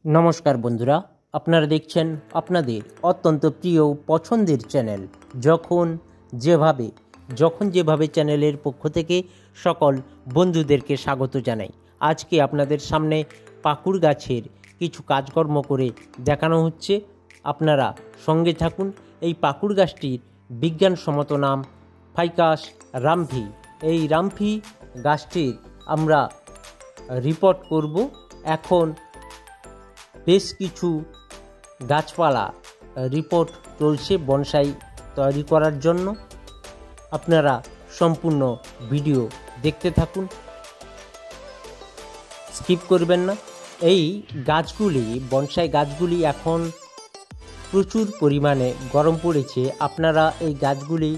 নমস্কার বন্ধুরা, আপনারা দেখছেন আপনাদের অত্যন্ত প্রিয় পছন্দের চ্যানেল যখন যেভাবে চ্যানেলের পক্ষ থেকে সকল বন্ধুদেরকে স্বাগত জানাই। আজকে আপনাদের সামনে পাকুড় গাছের কিছু কাজকর্ম করে দেখানো হচ্ছে, আপনারা সঙ্গে থাকুন। এই পাকুড় গাছটির বিজ্ঞানসম্মত নাম ফাইকাস রামফি। এই রামফি গাছটির আমরা রিপোর্ট করব। এখন বেশ কিছু গাছপালা রিপোর্ট চলছে বনসাই তৈরি করার জন্য। আপনারা সম্পূর্ণ ভিডিও দেখতে থাকুন, স্কিপ করবেন না। এই গাছগুলি, বনসাই গাছগুলি এখন প্রচুর পরিমাণে গরম পড়েছে। আপনারা এই গাছগুলি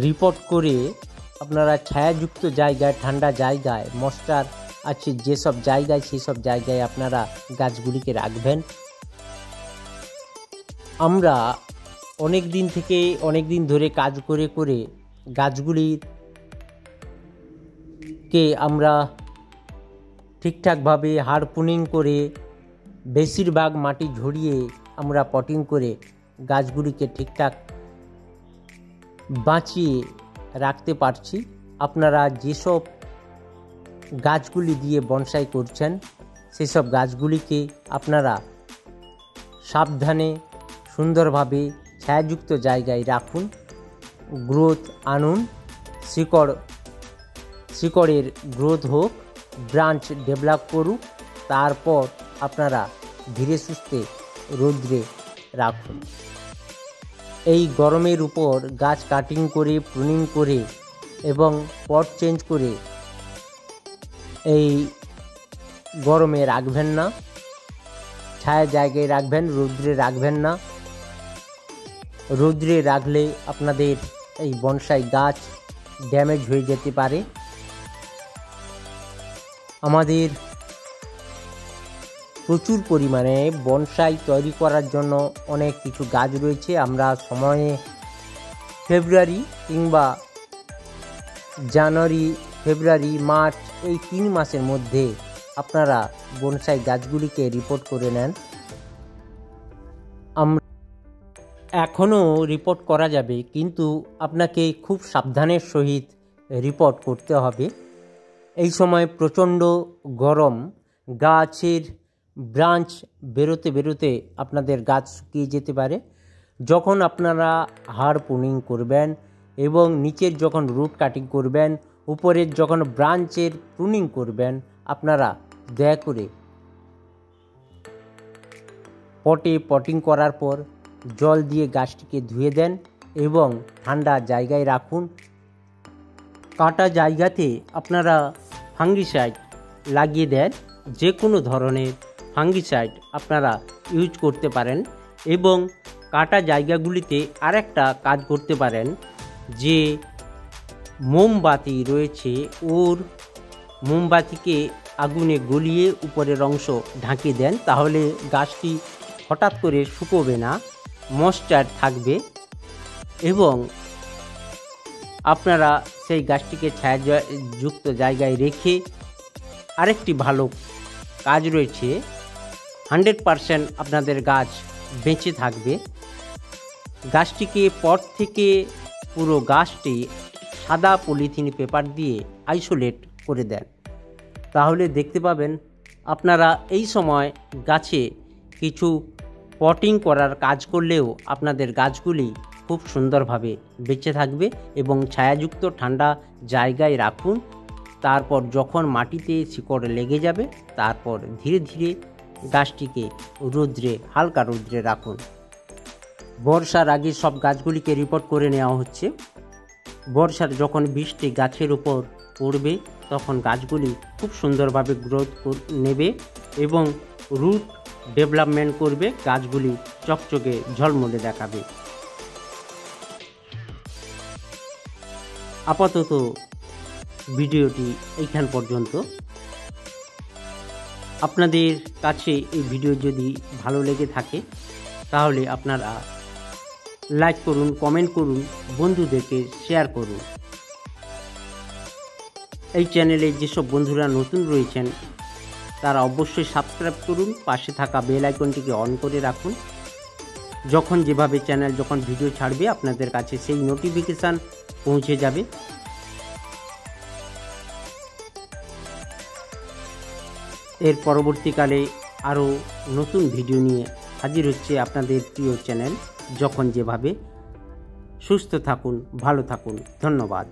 রিপোর্ট করে আপনারা ছায়াযুক্ত জায়গায়, ঠান্ডা জায়গায়, মশার আছে যেসব জায়গায়, সেই সব জায়গায় আপনারা গাছগুলিকে রাখবেন। আমরা অনেক দিন ধরে কাজ করে গাছগুলিকে আমরা ঠিকঠাকভাবে হারপুনিং করে, বেশিরভাগ মাটি ঝরিয়ে আমরা পটিং করে গাছগুলিকে ঠিকঠাক বাঁচিয়ে রাখতে পারছি। আপনারা যেসব গাছগুলি দিয়ে বনসাই করছেন সেসব গাছগুলিকে আপনারা সাবধানে সুন্দরভাবে ছায়াযুক্ত জায়গায় রাখুন, গ্রোথ আনুন, শিকড়ের গ্রোথ হোক, ব্রাঞ্চ ডেভেলপ করুক। তারপর আপনারা ধীরে সুস্থে রৌদ্রে রাখুন। এই গরমের উপর গাছ কাটিং করে, প্রুনিং করে এবং পট চেঞ্জ করে এই গরমে রাখবেন না। ছায়া জায়গায় রাখবেন, রৌদ্রে রাখবেন না। রৌদ্রে রাখলে আপনাদের এই বনসাই গাছ ড্যামেজ হয়ে যেতে পারে। আমাদের প্রচুর পরিমাণে বনসাই তৈরি করার জন্য অনেক কিছু গাছ রয়েছে। আমরা সময়ে ফেব্রুয়ারি কিংবা জানুয়ারি, ফেব্রুয়ারি, মার্চ, এই 3 মাসের মধ্যে আপনারা বনসাই গাছগুলিকে রিপোর্ট করে নেন। এখনও রিপোর্ট করা যাবে, কিন্তু আপনাকে খুব সাবধানের সহিত রিপোর্ট করতে হবে। এই সময় প্রচণ্ড গরম, গাছের ব্রাঞ্চ বেরোতে আপনাদের গাছ শুকিয়ে যেতে পারে। যখন আপনারা হারপুনিং করবেন এবং নিচের যখন রুট কাটিং করবেন, উপরের যখন ব্রাঞ্চের প্রুনিং করবেন, আপনারা দয়া করে পটিং করার পর জল দিয়ে গাছটিকে ধুয়ে দেন এবং ঠান্ডা জায়গায় রাখুন। কাটা জায়গাতে আপনারা ফাঙ্গিসাইড লাগিয়ে দেন। যে কোনো ধরনের ফাঙ্গিসাইড আপনারা ইউজ করতে পারেন এবং কাটা জায়গাগুলিতে আরেকটা কাজ করতে পারেন, যে মোমবাতি রয়েছে, মোমবাতিকে আগুনে গলিয়ে উপরের অংশ ঢাকিয়ে দেন। তাহলে গাছটি হঠাৎ করে শুকোবে না, ময়েশ্চার থাকবে এবং আপনারা সেই গাছটিকে ছায়াযুক্ত জায়গায় রেখে আরেকটি ভালো কাজ রয়েছে, 100% আপনাদের গাছ বেঁচে থাকবে। গাছটিকে পট থেকে পুরো গাছটি সাদা পলিথিন পেপার দিয়ে আইসোলেট করে দেন। তাহলে দেখতে পাবেন আপনারা এই সময় গাছে কিছু পটিং করার কাজ করলেও আপনাদের গাছগুলি খুব সুন্দরভাবে বেঁচে থাকবে এবং ছায়াযুক্ত ঠান্ডা জায়গায় রাখুন। তারপর যখন মাটিতে শিকড় লেগে যাবে, তারপর ধীরে ধীরে গাছটিকে হালকা রৌদ্রে রাখুন। বর্ষার আগে সব গাছগুলিকে রিপোর্ট করে নেওয়া হচ্ছে। বর্ষার যখন বৃষ্টি গাছের উপর পড়বে, তখন গাছগুলি খুব সুন্দরভাবে গ্রোথ নেবে এবং রুট ডেভেলপমেন্ট করবে, গাছগুলি চকচকে ঝলমলে দেখাবে। আপাতত ভিডিওটি এইখান পর্যন্ত। আপনাদের কাছে এই ভিডিও যদি ভালো লেগে থাকে তাহলে আপনারা লাইক করুন, কমেন্ট করুন, বন্ধুদেরকে শেয়ার করুন। এই চ্যানেলে যেসব বন্ধুরা নতুন রয়েছেন তারা অবশ্যই সাবস্ক্রাইব করুন, পাশে থাকা বেল আইকনটিকে অন করে রাখুন। যখন যেভাবে চ্যানেল যখন ভিডিও ছাড়বে আপনাদের কাছে সেই নোটিফিকেশান পৌঁছে যাবে। এর পরবর্তীকালে আরও নতুন ভিডিও নিয়ে হাজির হচ্ছে আপনাদের প্রিয় চ্যানেল যখন যেভাবে। সুস্থ থাকুন, ভালো থাকুন, ধন্যবাদ।